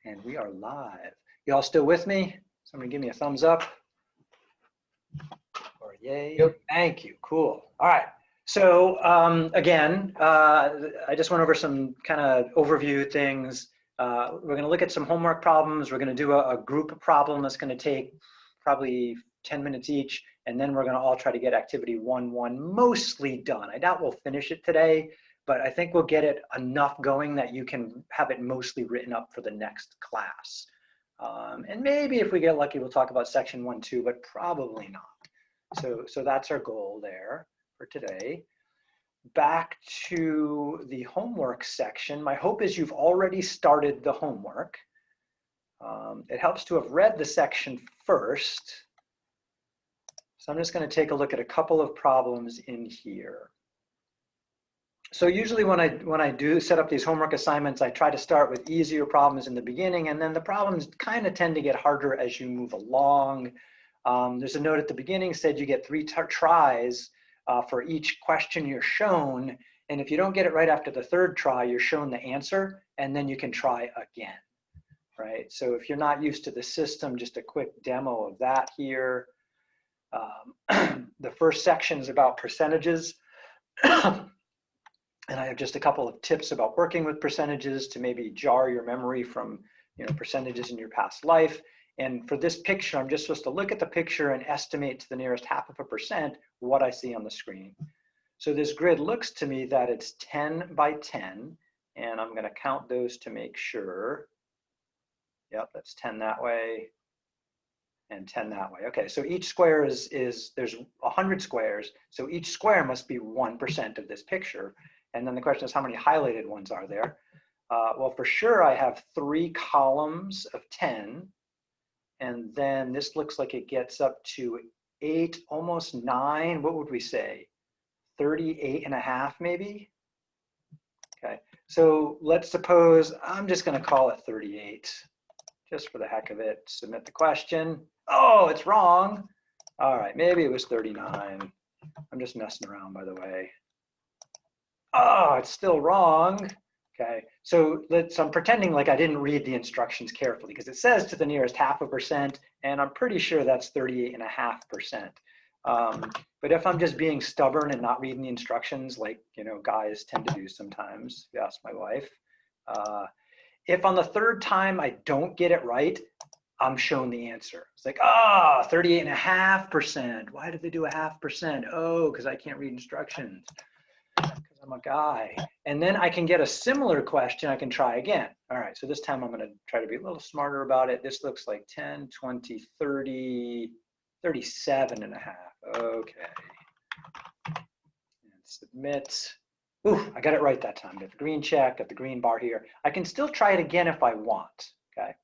And we are live. You all still with me? Somebody give me a thumbs up. Or yay. Yep. Thank you. Cool. All right. So again, I just went over some kind of overview things. We're going to look at some homework problems. We're going to do a group problem that's going to take probably 10 minutes each. And then we're going to all try to get activity 1-1 mostly done. I doubt we'll finish it today, but I think we'll get it enough going that you can have it mostly written up for the next class. And maybe if we get lucky, we'll talk about section 1 too, but probably not. So that's our goal there for today. Back to the homework section. My hope is you've already started the homework. It helps to have read the section first. So I'm just going to take a look at a couple of problems in here. So usually when I do set up these homework assignments, I try to start with easier problems in the beginning, and then the problems kind of tend to get harder as you move along. There's a note at the beginning said you get 3 tries for each question you're shown, and if you don't get it right after the 3rd try, you're shown the answer, and then you can try again, right? So if you're not used to the system, just a quick demo of that here. The first section is about percentages. And I have just a couple of tips about working with percentages to maybe jar your memory from, percentages in your past life. And for this picture, I'm just supposed to look at the picture and estimate to the nearest 0.5% what I see on the screen. So this grid looks to me that it's 10 by 10, and I'm going to count those to make sure. Yep, that's 10 that way and 10 that way. Okay, so each square there's 100 squares, so each square must be 1% of this picture. And then the question is, how many highlighted ones are there? Well, for sure, I have 3 columns of 10. And then this looks like it gets up to 8, almost 9. What would we say? 38.5 maybe? Okay, so let's suppose I'm just going to call it 38, just for the heck of it. Submit the question. Oh, it's wrong. All right, maybe it was 39. I'm just messing around, by the way. Oh, it's still wrong. Okay, so I'm pretending like I didn't read the instructions carefully because it says to the nearest 0.5%, and I'm pretty sure that's 38.5%. But if I'm just being stubborn and not reading the instructions, like guys tend to do sometimes, if you ask my wife, if on the 3rd time I don't get it right, I'm shown the answer. It's like, 38.5%. Why did they do 0.5%? Oh, because I can't read instructions. Because I'm a guy. And then I can get a similar question. I can try again. All right, so this time I'm going to try to be a little smarter about it. This looks like 10, 20, 30, 37.5. Okay. And submit. Ooh, I got it right that time. Got the green check, got the green bar here. I can still try it again if I want, okay?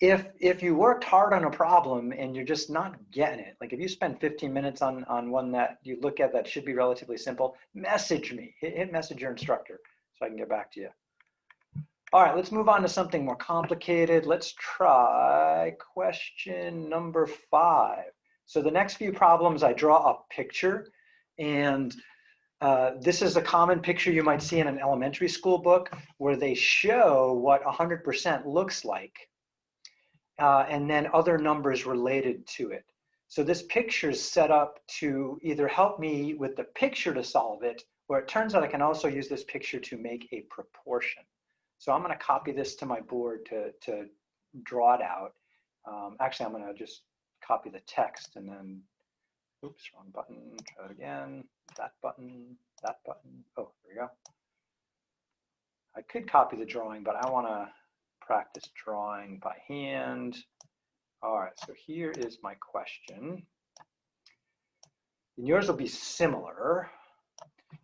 If you worked hard on a problem and you're just not getting it, like if you spend 15 minutes on one that you look at that should be relatively simple, message me, hit message your instructor so I can get back to you. All right, let's move on to something more complicated. Let's try question number 5. So the next few problems, I draw a picture, and this is a common picture you might see in an elementary school book where they show what 100% looks like. And then other numbers related to it. So this picture is set up to either help me with the picture to solve it, or it turns out I can also use this picture to make a proportion. So I'm going to copy this to my board to draw it out. Actually, I'm going to just copy the text and then, oops, wrong button, try it again, that button, that button. Oh, there we go. I could copy the drawing, but I want to practice drawing by hand. All right, so here is my question. And yours will be similar.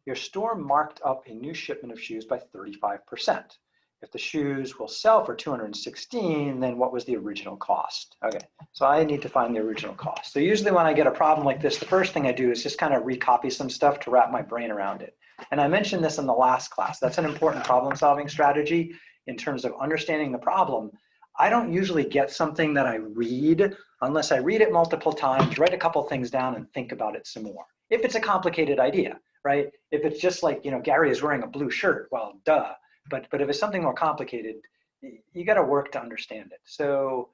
Your store marked up a new shipment of shoes by 35%. If the shoes will sell for $216, then what was the original cost? Okay, so I need to find the original cost. So usually when I get a problem like this, the first thing I do is just kind of recopy some stuff to wrap my brain around it. And I mentioned this in the last class. That's an important problem-solving strategy in terms of understanding the problem. I don't usually get something that I read unless I read it multiple times, write a couple things down, and think about it some more. If it's a complicated idea, right? If it's just like, Gary is wearing a blue shirt, well, duh. But if it's something more complicated, you got to work to understand it. So,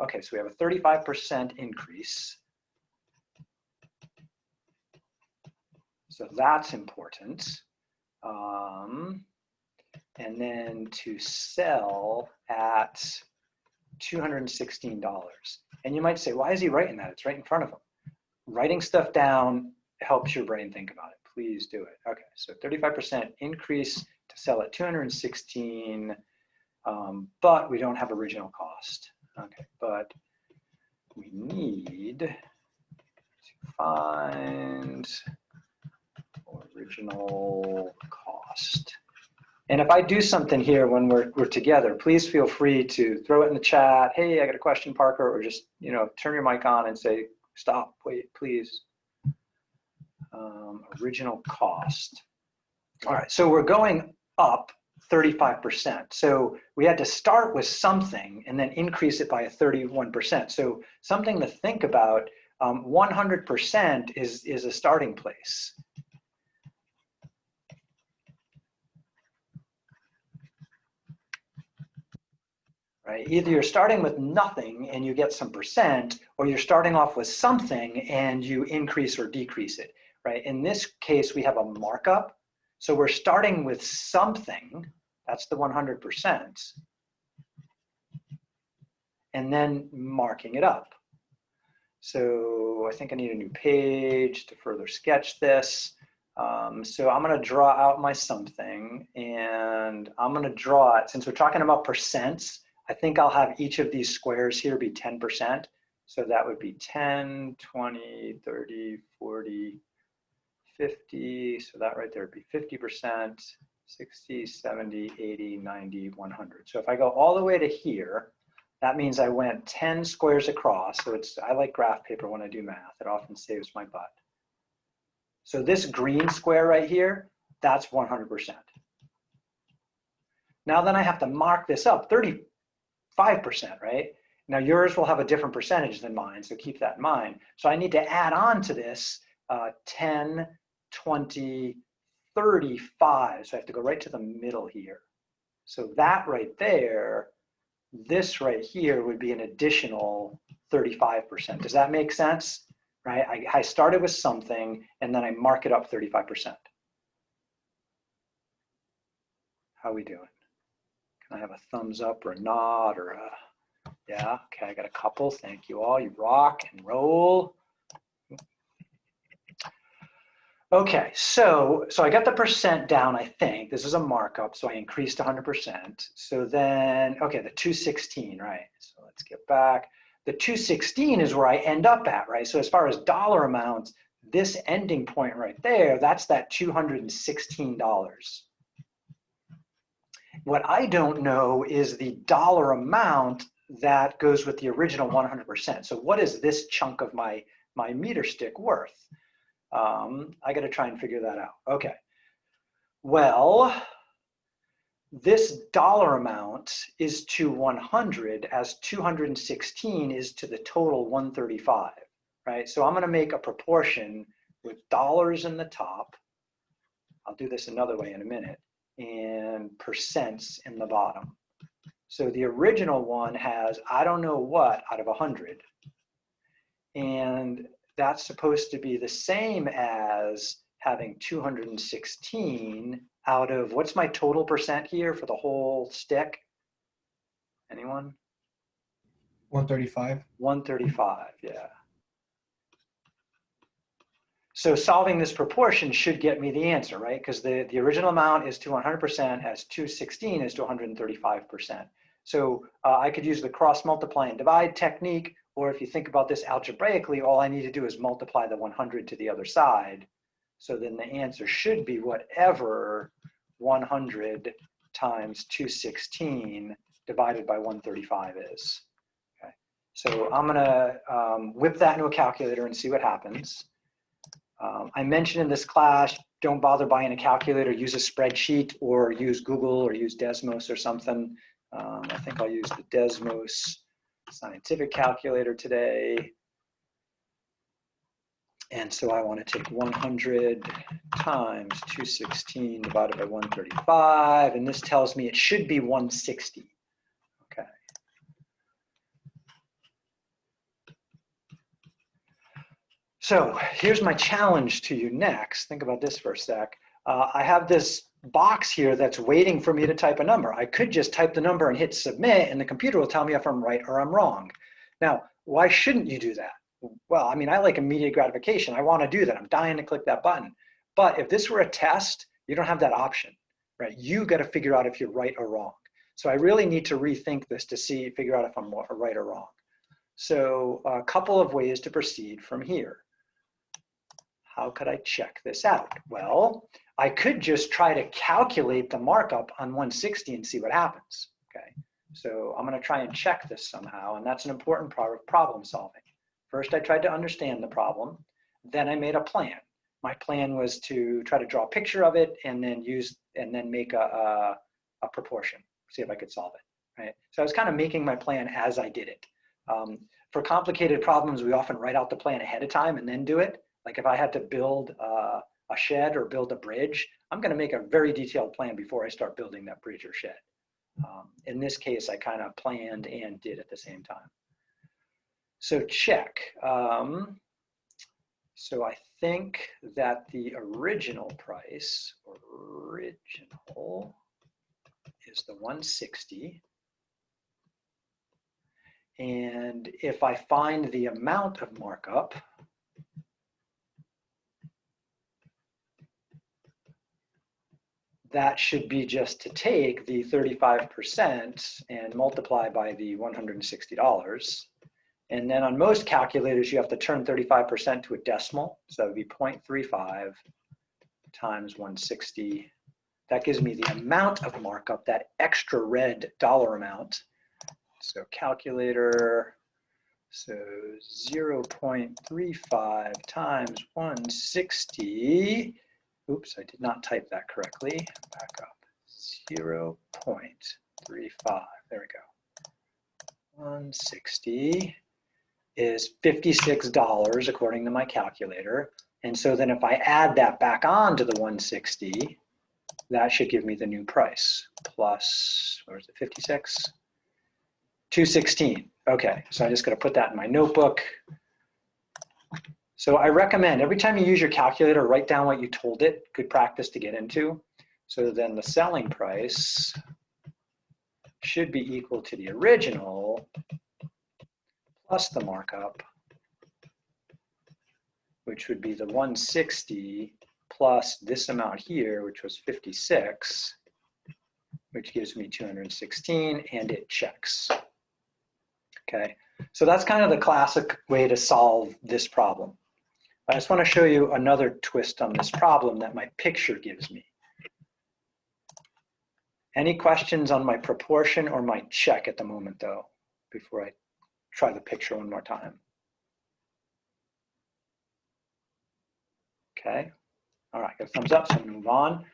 okay, so we have a 35% increase. So that's important. And then to sell at $216. And you might say, why is he writing that? It's right in front of him. Writing stuff down helps your brain think about it. Please do it. Okay, so 35% increase to sell at 216, but we don't have original cost. Okay, but we need to find original cost. And if I do something here when we're together, please feel free to throw it in the chat. Hey, I got a question, Parker, or just, you know, turn your mic on and say, stop, wait, please. Original cost. All right, so we're going up 35%. So we had to start with something and then increase it by a 31%. So something to think about, 100% is a starting place. Right? Either you're starting with nothing and you get some percent, or you're starting off with something and you increase or decrease it. Right? In this case, we have a markup. So we're starting with something, that's the 100%, and then marking it up. So I think I need a new page to further sketch this. So I'm gonna draw out my something, and I'm gonna draw it, since we're talking about percents, I think I'll have each of these squares here be 10%. So that would be 10, 20, 30, 40, 50. So that right there would be 50%, 60, 70, 80, 90, 100. So if I go all the way to here, that means I went 10 squares across. So I like graph paper when I do math. It often saves my butt. So this green square right here, that's 100%. Now then I have to mark this up 35%, right? Now yours will have a different percentage than mine, so keep that in mind. So I need to add on to this 10, 20, 35. So I have to go right to the middle here. So that right there, this right here would be an additional 35%. Does that make sense? Right? I started with something and then I mark it up 35%. How are we doing? Can I have a thumbs up or a nod or a, yeah, okay, I got a couple. Thank you all. You rock and roll. Okay, so I got the percent down, I think. This is a markup, so I increased 100%. So then, okay, the 216, right? So let's get back. The 216 is where I end up at, right? So as far as dollar amounts, this ending point right there, that's that $216. What I don't know is the dollar amount that goes with the original 100%. So what is this chunk of my meter stick worth? I got to try and figure that out. Okay. Well, this dollar amount is to 100 as 216 is to the total 135, right? So I'm going to make a proportion with dollars in the top. I'll do this another way in a minute, and percents in the bottom. So the original one has, I don't know what, out of 100. And that's supposed to be the same as having 216 out of, what's my total percent here for the whole stick? Anyone? 135. 135, yeah. So solving this proportion should get me the answer, right? Because the original amount is to 100% as 216 is to 135%. So I could use the cross multiply and divide technique, or if you think about this algebraically, all I need to do is multiply the 100 to the other side. So then the answer should be whatever 100 times 216 divided by 135 is. Okay. So I'm gonna whip that into a calculator and see what happens. I mentioned in this class, don't bother buying a calculator, use a spreadsheet or use Google or use Desmos or something. I think I'll use the Desmos scientific calculator today. And so I want to take 100 times 216 divided by 135, and this tells me it should be 160. Okay. So here's my challenge to you next. Think about this for a sec. I have this box here that's waiting for me to type a number. I could just type the number and hit submit, and the computer will tell me if I'm right or I'm wrong. Now, why shouldn't you do that? Well, I mean, I like immediate gratification. I want to do that. I'm dying to click that button. But if this were a test, you don't have that option, right? You got to figure out if you're right or wrong. So I really need to rethink this to figure out if I'm right or wrong. So a couple of ways to proceed from here. How could I check this out? Well, I could just try to calculate the markup on 160 and see what happens, okay? So I'm gonna try and check this somehow, and that's an important part of problem solving. First, I tried to understand the problem, then I made a plan. My plan was to try to draw a picture of it and then make a proportion, see if I could solve it, right? So I was kind of making my plan as I did it. For complicated problems, we often write out the plan ahead of time and then do it. Like if I had to build a shed or build a bridge, I'm going to make a very detailed plan before I start building that bridge or shed. In this case, I kind of planned and did at the same time. So check. So I think that the original price, is the 160. And if I find the amount of markup, that should be just to take the 35% and multiply by the $160. And then on most calculators, you have to turn 35% to a decimal. So it would be 0.35 times 160. That gives me the amount of markup, that extra red dollar amount. So calculator, so 0.35 times 160. Oops, I did not type that correctly. Back up. 0.35. There we go. 160 is $56 according to my calculator. And so then if I add that back on to the 160, that should give me the new price. Plus, what is it, 56? 216. Okay, so I just got to put that in my notebook. So I recommend every time you use your calculator, write down what you told it. Good practice to get into. So then the selling price should be equal to the original plus the markup, which would be the 160 plus this amount here, which was 56, which gives me 216, and it checks. Okay, so that's kind of the classic way to solve this problem. I just want to show you another twist on this problem that my picture gives me. Any questions on my proportion or my check at the moment, though, before I try the picture one more time? Okay, all right, got a thumbs up, so I'm gonna move on.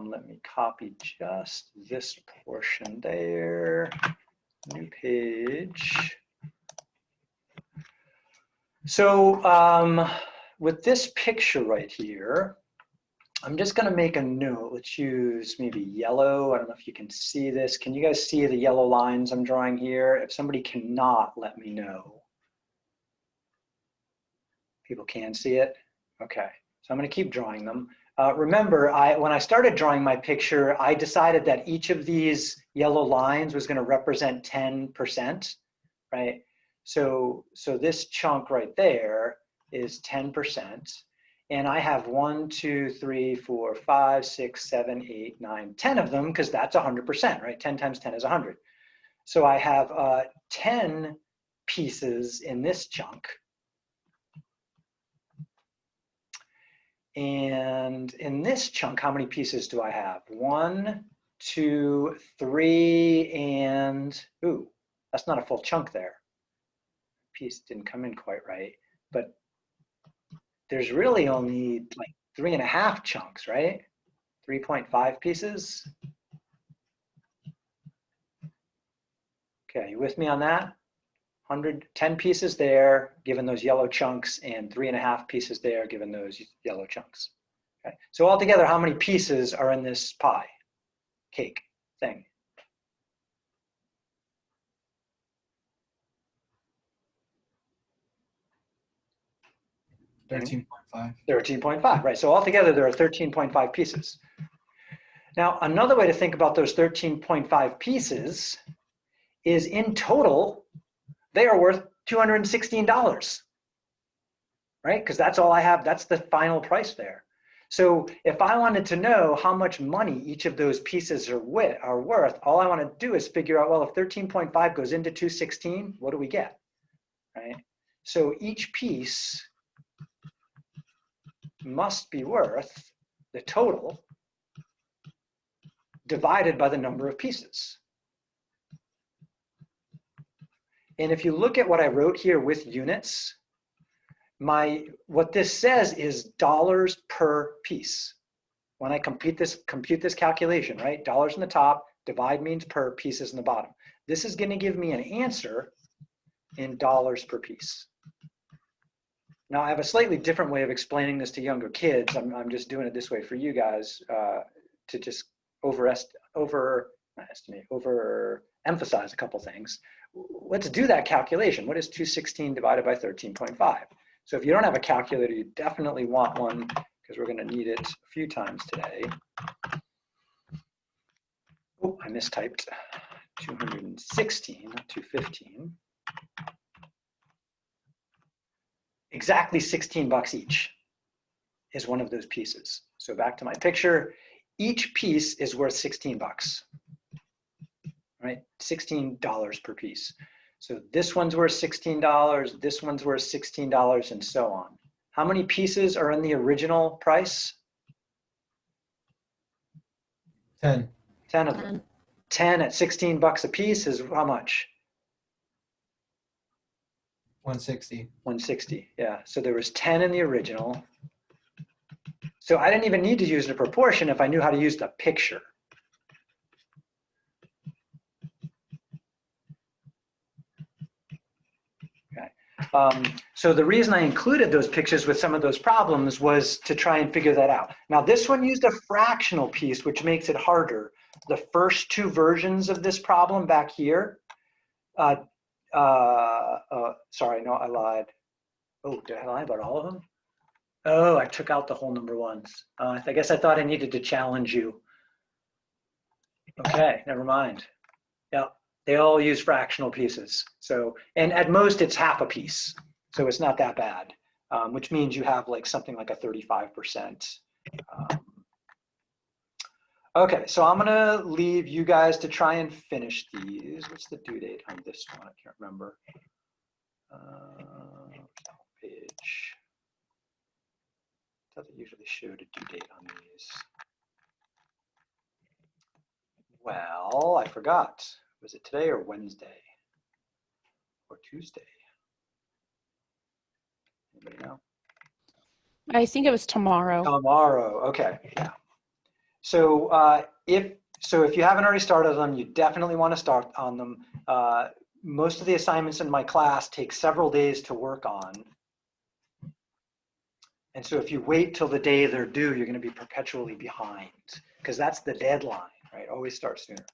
Let me copy just this portion there, new page. So with this picture right here, I'm just gonna make a note. Let's use maybe yellow. I don't know if you can see this. Can you guys see the yellow lines I'm drawing here? If somebody cannot, let me know. People can see it? Okay, so I'm gonna keep drawing them. Remember, when I started drawing my picture, I decided that each of these yellow lines was gonna represent 10%, right? So this chunk right there is 10. And I have 1, 2, 3, 4, 5, 6, 7, 8, 9, 10 of them, because that's 100%, right? 10 times 10 is 100. So I have 10 pieces in this chunk. And in this chunk, how many pieces do I have? 1, 2, 3, and, ooh, that's not a full chunk there. Piece didn't come in quite right, but there's really only like 3.5 chunks, right? 3.5 pieces. Okay, you with me on that? 10 pieces there, given those yellow chunks, and 3.5 pieces there, given those yellow chunks. Okay, so altogether, how many pieces are in this pie, cake thing? 13.5. 13.5, right. So altogether there are 13.5 pieces. Now, another way to think about those 13.5 pieces is in total, they are worth $216, right? Because that's all I have, that's the final price there. So if I wanted to know how much money each of those pieces are worth, all I want to do is figure out, well, if 13.5 goes into 216, what do we get, right? So each piece must be worth the total divided by the number of pieces. And if you look at what I wrote here with units, what this says is dollars per piece. When I compute this calculation, right? Dollars in the top, divide means per, pieces in the bottom. This is going to give me an answer in dollars per piece. Now I have a slightly different way of explaining this to younger kids. I'm just doing it this way for you guys to just overemphasize a couple things. Let's do that calculation. What is 216 divided by 13.5? So if you don't have a calculator, you definitely want one because we're going to need it a few times today. Oh, I mistyped. 216, not 215. Exactly 16 bucks each is one of those pieces. So back to my picture, each piece is worth 16 bucks, right? $16 per piece. So this one's worth $16, this one's worth $16, and so on. How many pieces are in the original price? 10. 10 of them. 10 at 16 bucks a piece is how much? 160. 160, yeah. So there was 10 in the original. So I didn't even need to use the proportion if I knew how to use the picture. Okay. So the reason I included those pictures with some of those problems was to try and figure that out. Now this one used a fractional piece, which makes it harder. The first two versions of this problem back here, sorry, no, I lied. Oh, did I lie about all of them? Oh, I took out the whole number ones. I guess I thought I needed to challenge you. Okay, never mind. Yeah, they all use fractional pieces. So, and at most it's half a piece. So it's not that bad, which means you have like something like a 35%. Okay, so I'm gonna leave you guys to try and finish these. What's the due date on this one? I can't remember. Page. Doesn't usually show the due date on these. Well, I forgot. Was it today or Wednesday? Or Tuesday? Anybody know? I think it was tomorrow. Tomorrow, okay, yeah. So if you haven't already started on them, you definitely want to start on them. Most of the assignments in my class take several days to work on. And so if you wait till the day they're due, you're going to be perpetually behind because that's the deadline, right? Always start sooner.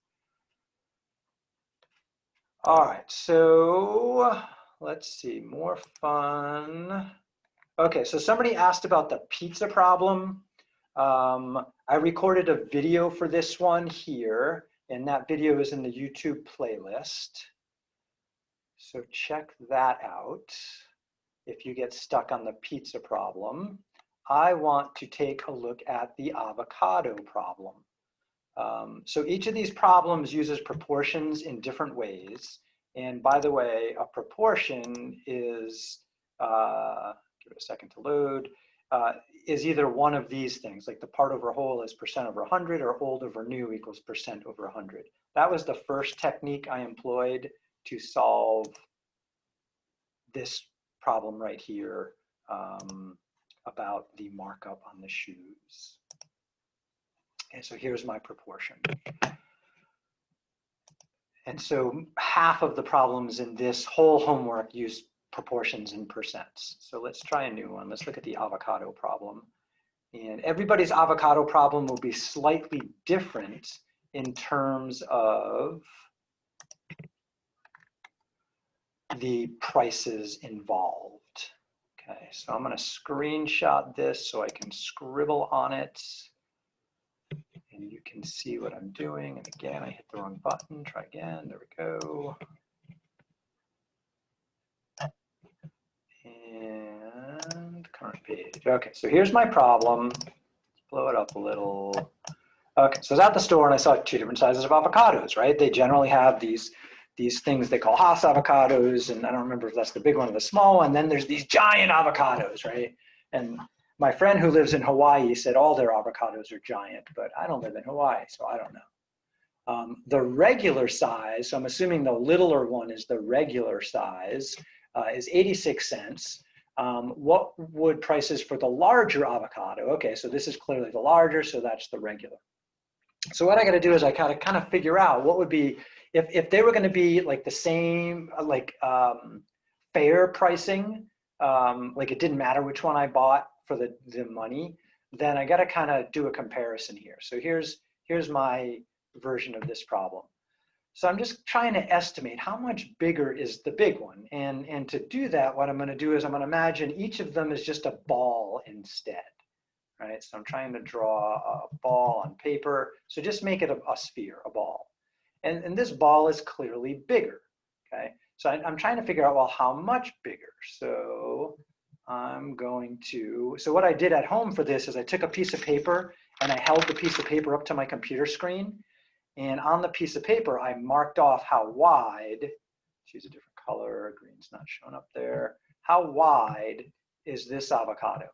All right, so let's see, more fun. Okay, so somebody asked about the pizza problem. I recorded a video for this one here, and that video is in the YouTube playlist. So check that out. If you get stuck on the pizza problem, I want to take a look at the avocado problem. So each of these problems uses proportions in different ways. And by the way, a proportion is, give it a second to load, is either one of these things, like the part over whole is percent over 100 or old over new equals percent over 100. That was the first technique I employed to solve this problem right here about the markup on the shoes. And so here's my proportion. And so half of the problems in this whole homework use proportions in percents. So let's try a new one. Let's look at the avocado problem. And everybody's avocado problem will be slightly different in terms of the prices involved. Okay, so I'm going to screenshot this so I can scribble on it. And you can see what I'm doing. And again, I hit the wrong button. Try again. There we go. And current page. Okay, so here's my problem. Blow it up a little. Okay, so I was at the store and I saw 2 different sizes of avocados, right? They generally have these things they call Hass avocados, and I don't remember if that's the big one or the small one. Then there's these giant avocados, right? And my friend who lives in Hawaii said all their avocados are giant, but I don't live in Hawaii, so I don't know. The regular size, so I'm assuming the littler one is the regular size, is 86 cents. What would prices for the larger avocado? Okay, so this is clearly the larger, so that's the regular. So what I got to do is I kind of figure out what would be, if they were going to be like the same, like fair pricing, like it didn't matter which one I bought for the money, then I got to kind of do a comparison here. So here's my version of this problem. So I'm just trying to estimate how much bigger is the big one. And to do that, what I'm going to do is I'm going to imagine each of them is just a ball instead. Right, so I'm trying to draw a ball on paper. So just make it a sphere, a ball. And this ball is clearly bigger, okay? So I'm trying to figure out, well, how much bigger? So I'm going to, so what I did at home for this is I took a piece of paper and I held the piece of paper up to my computer screen. And on the piece of paper, I marked off how wide, choose a different color, green's not showing up there. How wide is this avocado?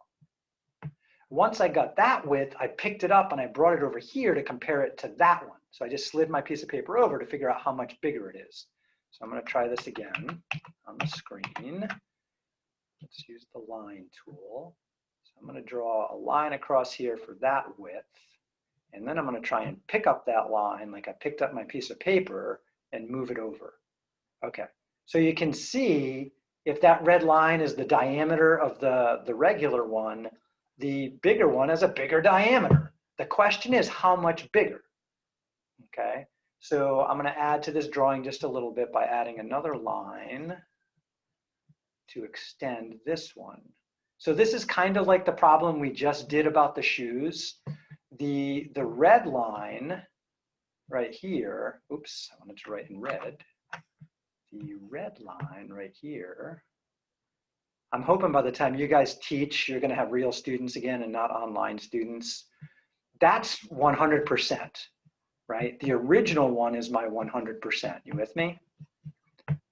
Once I got that width, I picked it up and I brought it over here to compare it to that one. So I just slid my piece of paper over to figure out how much bigger it is. So I'm going to try this again on the screen. Let's use the line tool. So I'm going to draw a line across here for that width. And then I'm going to try and pick up that line like I picked up my piece of paper and move it over. Okay, so you can see if that red line is the diameter of the regular one, the bigger one has a bigger diameter. The question is how much bigger, okay? So I'm going to add to this drawing just a little bit by adding another line to extend this one. So this is kind of like the problem we just did about the shoes. The red line right here, oops, I wanted to write in red. The red line right here, I'm hoping by the time you guys teach, you're going to have real students again and not online students. That's 100%, right? The original one is my 100%. You with me?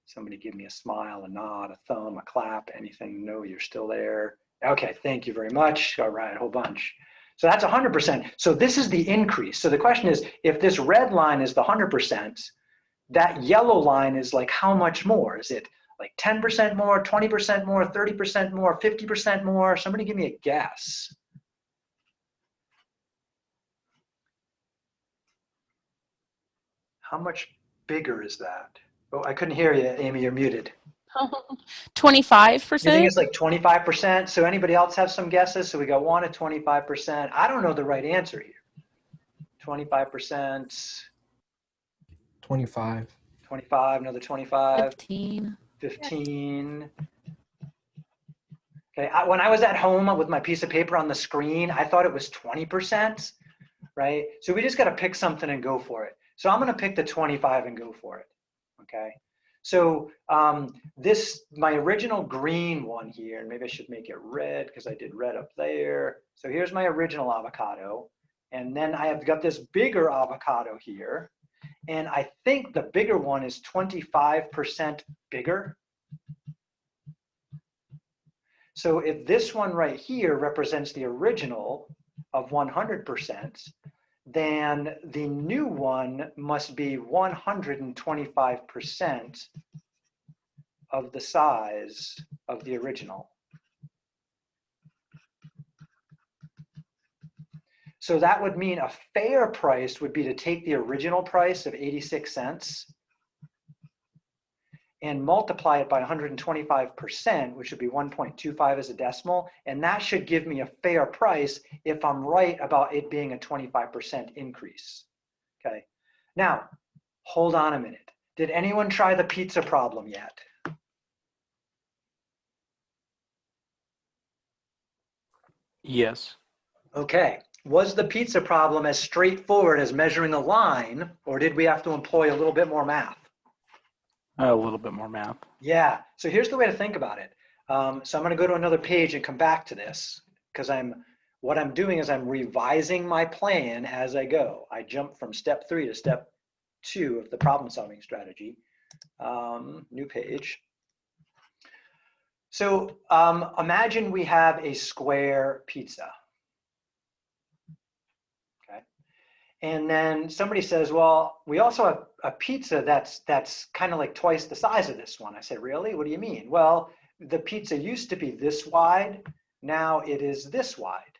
Somebody give me a smile, a nod, a thumb, a clap, anything. No, you're still there. Okay, thank you very much. All right, a whole bunch. So that's 100%. So this is the increase. So the question is, if this red line is the 100%, that yellow line is like how much more? Is it like 10% more, 20% more, 30% more, 50% more? Somebody give me a guess. How much bigger is that? Oh, I couldn't hear you, Amy, you're muted. 25%? You think it's like 25%? So anybody else have some guesses? So we got 1 to 25%. I don't know the right answer here. 25%. 25. 25, another 25. 15. 15. Okay, when I was at home with my piece of paper on the screen, I thought it was 20%, right? So we just got to pick something and go for it. So I'm going to pick the 25 and go for it, okay? So my original green one here, and maybe I should make it red because I did red up there. So here's my original avocado. And then I have got this bigger avocado here. And I think the bigger one is 25% bigger. So if this one right here represents the original of 100%, then the new one must be 125% of the size of the original. So that would mean a fair price would be to take the original price of 86 cents and multiply it by 125%, which would be 1.25 as a decimal. And that should give me a fair price if I'm right about it being a 25% increase. Okay. Now, hold on a minute. Did anyone try the pizza problem yet? Yes. Okay. Was the pizza problem as straightforward as measuring a line, or did we have to employ a little bit more math? A little bit more math. Yeah. So here's the way to think about it. So I'm going to go to another page and come back to this because what I'm doing is I'm revising my plan as I go. I jump from step 3 to step 2 of the problem solving strategy. New page. So imagine we have a square pizza. Okay. And then somebody says, well, we also have a pizza that's kind of like twice the size of this one. I said, really? What do you mean? Well, the pizza used to be this wide. Now it is this wide.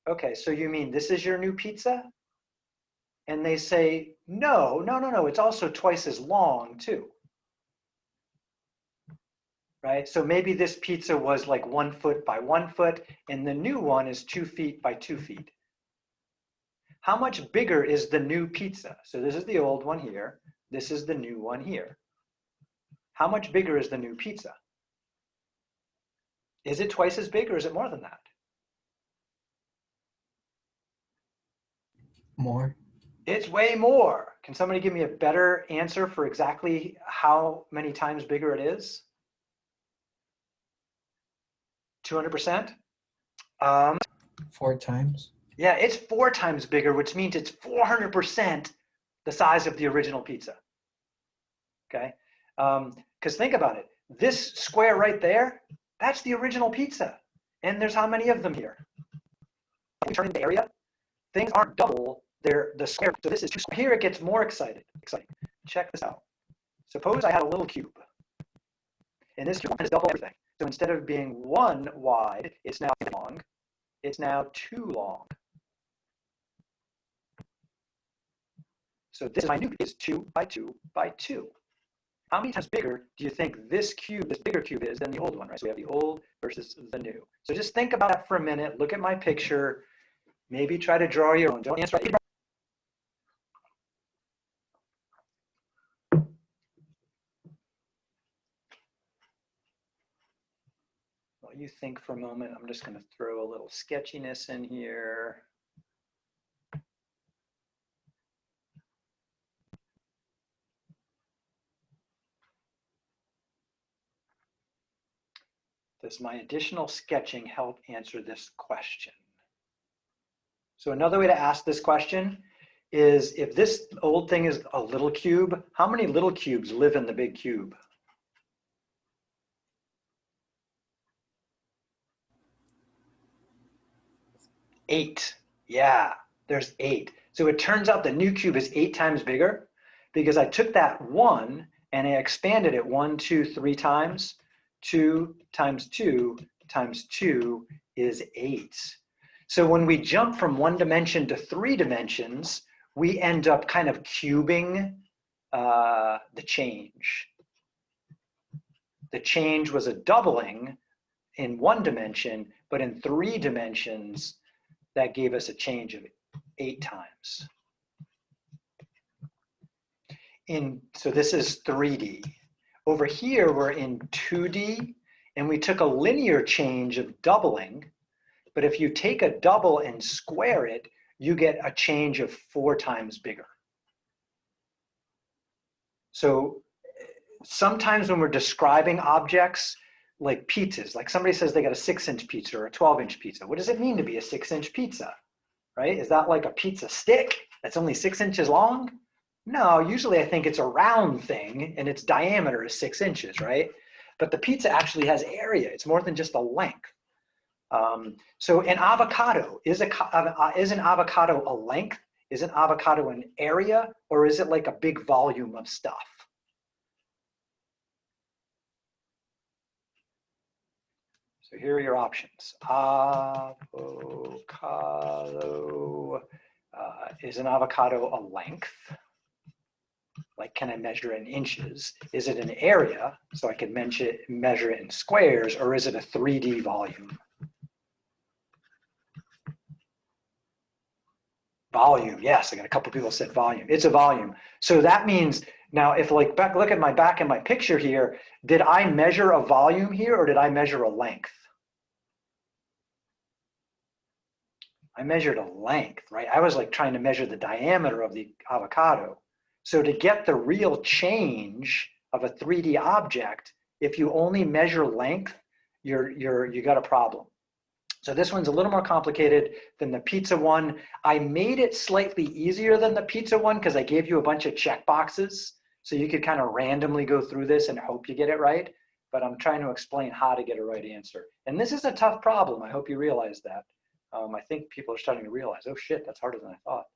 Okay, so you mean this is your new pizza? And they say, no, no, no, no, it's also twice as long too. Right? So maybe this pizza was like 1 foot by 1 foot, and the new one is 2 feet by 2 feet. How much bigger is the new pizza? So this is the old one here. This is the new one here. How much bigger is the new pizza? Is it twice as big or is it more than that? More. It's way more. Can somebody give me a better answer for exactly how many times bigger it is? 200%? 4 times. Yeah, it's 4 times bigger, which means it's 400% the size of the original pizza. Okay? Because think about it. This square right there, that's the original pizza. And there's how many of them here? If we turn into area, things aren't double, they're the square. So this is 2 square. Here it gets more exciting. Check this out. Suppose I had a little cube. And this cube is double everything. So instead of being 1 wide, it's now long. It's now 2 long. So this is my new cube, is 2 by 2 by 2. How many times bigger do you think this bigger cube is than the old one, right? So we have the old versus the new. So just think about that for a minute. Look at my picture. Maybe try to draw your own. Don't answer. While you think for a moment, I'm just going to throw a little sketchiness in here. Does my additional sketching help answer this question? So another way to ask this question is, if this old thing is a little cube, how many little cubes live in the big cube? 8. Yeah, there's 8. So it turns out the new cube is 8 times bigger because I took that 1 and I expanded it 1, 2, 3 times. 2 times 2 times 2 is 8. So when we jump from 1 dimension to 3 dimensions, we end up kind of cubing the change. The change was a doubling in 1 dimension, but in 3 dimensions, that gave us a change of 8 times. So this is 3D. Over here, we're in 2D, and we took a linear change of doubling, but if you take a double and square it, you get a change of 4 times bigger. So sometimes when we're describing objects, like pizzas, like somebody says they got a 6-inch pizza or a 12-inch pizza. What does it mean to be a 6-inch pizza, right? Is that like a pizza stick that's only 6 inches long? No, usually I think it's a round thing and its diameter is 6 inches, right? But the pizza actually has area. It's more than just a length. So an avocado, is an avocado a length? Is an avocado an area? Or is it like a big volume of stuff? So here are your options. Avocado, is an avocado a length? Like, can I measure in inches? Is it an area, so I can measure it in squares, or is it a 3D volume? Volume, yes, I got a couple people said volume. It's a volume. So that means, now if like look at my back in my picture here, did I measure a volume here or did I measure a length? I measured a length, right? I was like trying to measure the diameter of the avocado. So to get the real change of a 3D object, if you only measure length, you got a problem. So this one's a little more complicated than the pizza one. I made it slightly easier than the pizza one because I gave you a bunch of check boxes. So you could kind of randomly go through this and hope you get it right. But I'm trying to explain how to get a right answer. And this is a tough problem. I hope you realize that. I think people are starting to realize, oh shit, that's harder than I thought.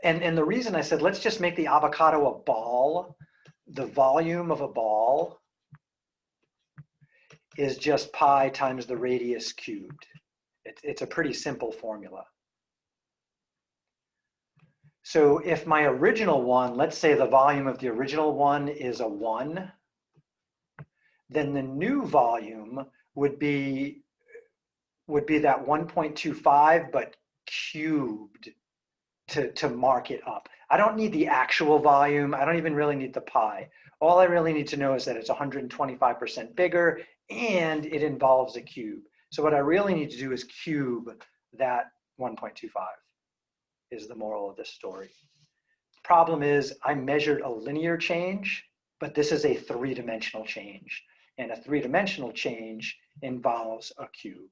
And the reason I said, let's just make the avocado a ball, the volume of a ball is just pi times the radius cubed. It's a pretty simple formula. So if my original one, let's say the volume of the original one is a 1, then the new volume would be that 1.25, but cubed to mark it up. I don't need the actual volume. I don't even really need the pi. All I really need to know is that it's 125% bigger and it involves a cube. So what I really need to do is cube that 1.25 is the moral of this story. Problem is I measured a linear change, but this is a 3-dimensional change. And a 3-dimensional change involves a cube.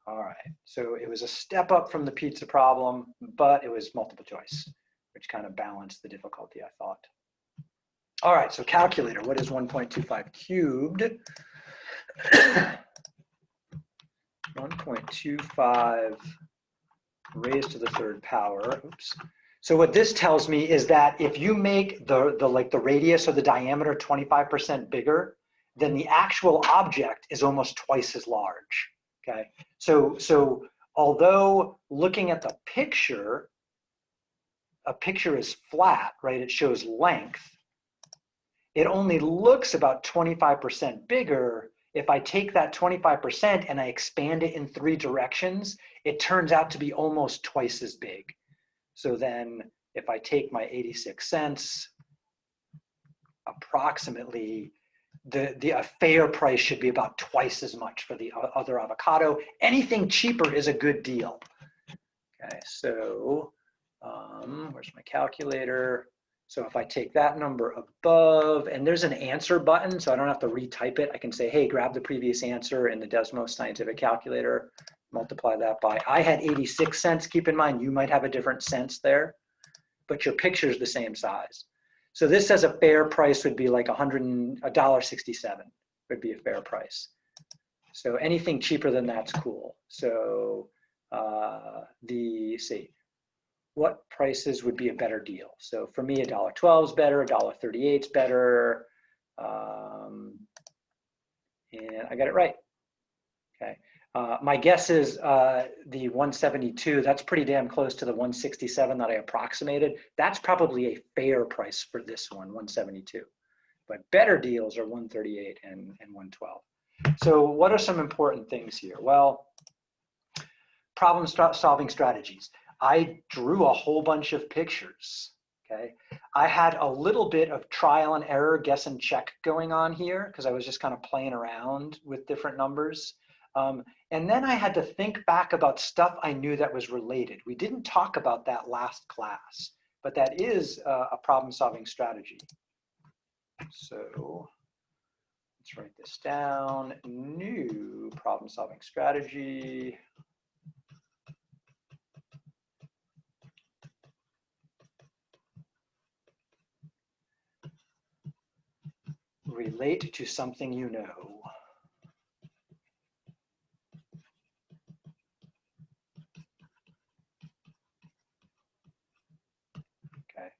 All right, so it was a step up from the pizza problem, but it was multiple choice, which kind of balanced the difficulty, I thought. All right, so calculator, what is 1.25 cubed? 1.25 raised to the 3rd power, oops. So what this tells me is that if you make the radius or the diameter 25% bigger, then the actual object is almost twice as large, okay? So although looking at the picture, a picture is flat, right? It shows length. It only looks about 25% bigger. If I take that 25% and I expand it in 3 directions, it turns out to be almost twice as big. So then if I take my 86 cents, approximately, a fair price should be about twice as much for the other avocado. Anything cheaper is a good deal. Okay, so where's my calculator? So if I take that number above, and there's an answer button, so I don't have to retype it. I can say, hey, grab the previous answer in the Desmos scientific calculator, multiply that by, I had 86 cents. Keep in mind, you might have a different cents there, but your picture is the same size. So this says a fair price would be like $1.67 would be a fair price. So anything cheaper than that's cool. So what prices would be a better deal? So for me, $1.12 is better, $1.38 is better, and I got it right. Okay. My guess is the 172, that's pretty damn close to the 167 that I approximated. That's probably a fair price for this one, 172. But better deals are 138 and 112. So what are some important things here? Well, problem solving strategies. I drew a whole bunch of pictures, okay? I had a little bit of trial and error, guess and check going on here because I was just kind of playing around with different numbers. And then I had to think back about stuff I knew that was related. We didn't talk about that last class, but that is a problem-solving strategy. So let's write this down. New problem-solving strategy. Relate to something you know.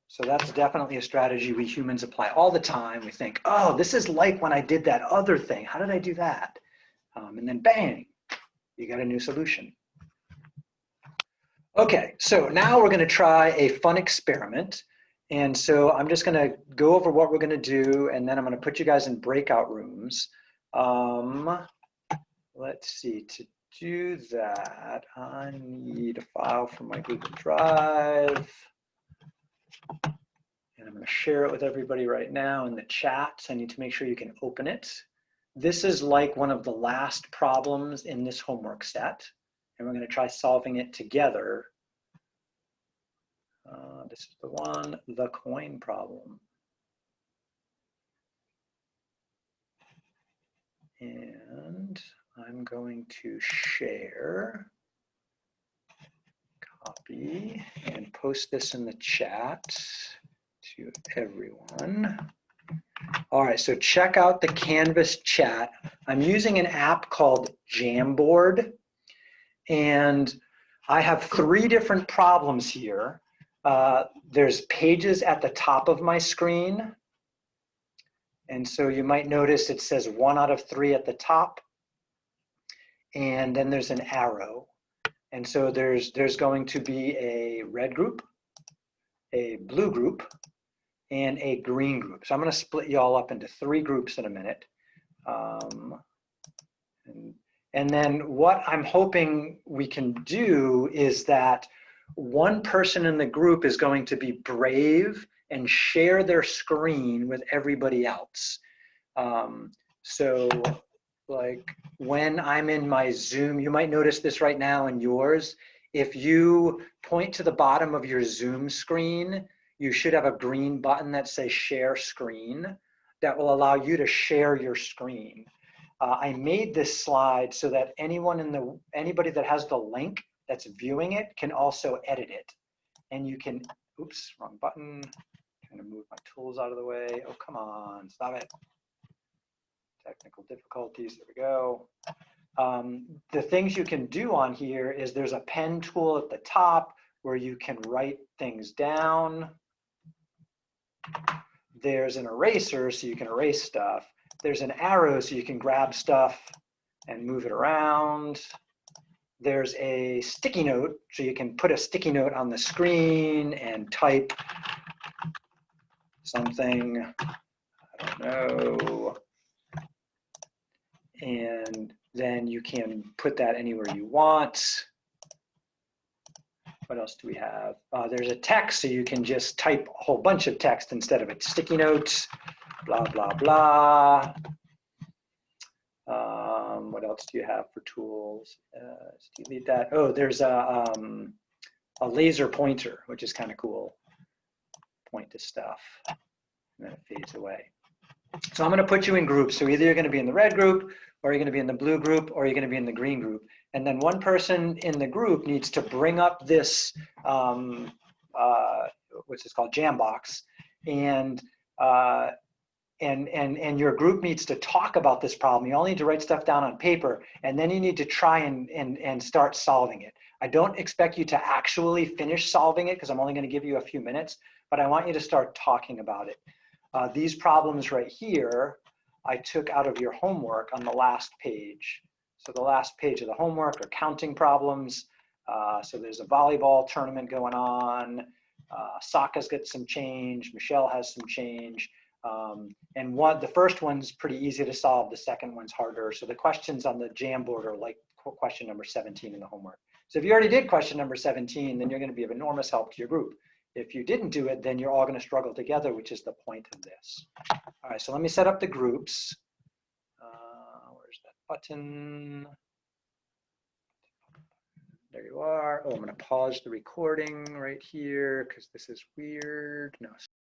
So that's definitely a strategy we humans apply all the time. We think, oh, this is like when I did that other thing. How did I do that? And then bang, you got a new solution. Okay, so now we're going to try a fun experiment. And so I'm just going to go over what we're going to do, and then I'm going to put you guys in breakout rooms. Let's see, to do that, I need a file from my Google Drive. And I'm going to share it with everybody right now in the chat. So I need to make sure you can open it. this is like one of the last problems in this homework set, and we're going to try solving it together. This is the one, the coin problem. And I'm going to share, copy, and post this in the chat to everyone. All right, so check out the Canvas chat. I'm using an app called Jamboard, and I have 3 different problems here. There's pages at the top of my screen. And so you might notice it says 1 out of 3 at the top. And then there's an arrow. And so there's going to be a red group, a blue group, and a green group. So I'm going to split you all up into 3 groups in a minute. And then what I'm hoping we can do is that one person in the group is going to be brave and share their screen with everybody else. So like when I'm in my Zoom, you might notice this right now in yours. If you point to the bottom of your Zoom screen, you should have a green button that says share screen that will allow you to share your screen. I made this slide so that anybody that has the link that's viewing it can also edit it. And you can, oops, wrong button. I'm trying to move my tools out of the way. Oh, come on, stop it. Technical difficulties, there we go. The things you can do on here is there's a pen tool at the top where you can write things down. There's an eraser so you can erase stuff. There's an arrow so you can grab stuff and move it around. There's a sticky note so you can put a sticky note on the screen and type something, I don't know. And then you can put that anywhere you want. What else do we have? There's a text, so you can just type a whole bunch of text instead of it. Sticky notes, blah, blah, blah. What else do you have for tools? Let's delete that. Oh, there's a laser pointer, which is kind of cool. Point to stuff, and then it fades away. So I'm going to put you in groups. So either you're going to be in the red group, or you're going to be in the blue group, or you're going to be in the green group. And then one person in the group needs to bring up this, what's this called, Jambox, and your group needs to talk about this problem. You only need to write stuff down on paper, and then you need to try and start solving it. I don't expect you to actually finish solving it because I'm only going to give you a few minutes, but I want you to start talking about it. These problems right here, I took out of your homework on the last page. So the last page of the homework are counting problems. So there's a volleyball tournament going on. Saka's got some change. Michelle has some change. And the first one's pretty easy to solve. The second one's harder. So the questions on the Jamboard are like question number 17 in the homework. So if you already did question number 17, then you're going to be of enormous help to your group. If you didn't do it, then you're all going to struggle together, which is the point of this. All right, so let me set up the groups. Where's that button? There you are. Oh, I'm going to pause the recording right here because this is weird. No.